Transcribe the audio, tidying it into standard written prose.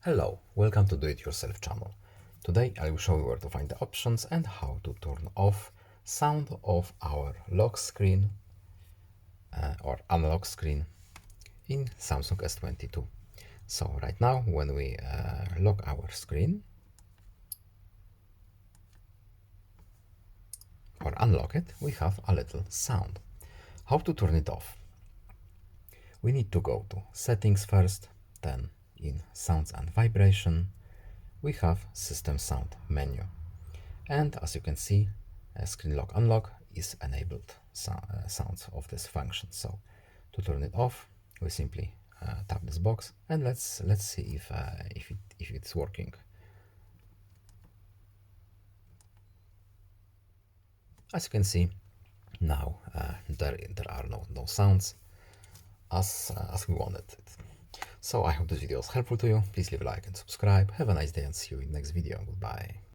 Hello, welcome to Do It Yourself channel. Today I will show you where to find the options and how to turn off sound of our lock screen or unlock screen in Samsung S22. So right now when we lock our screen or unlock it, we have a little sound. How to turn it off? We need to go to settings first, then in sounds and vibration we have system sound menu, and as you can see, screen lock unlock is enabled sounds of this function. So to turn it off we simply tap this box and let's see if it's working. As you can see now, there are no sounds as we wanted it. So I hope this video was helpful to you. Please leave a like and subscribe. Have a nice day and see you in the next video. Goodbye.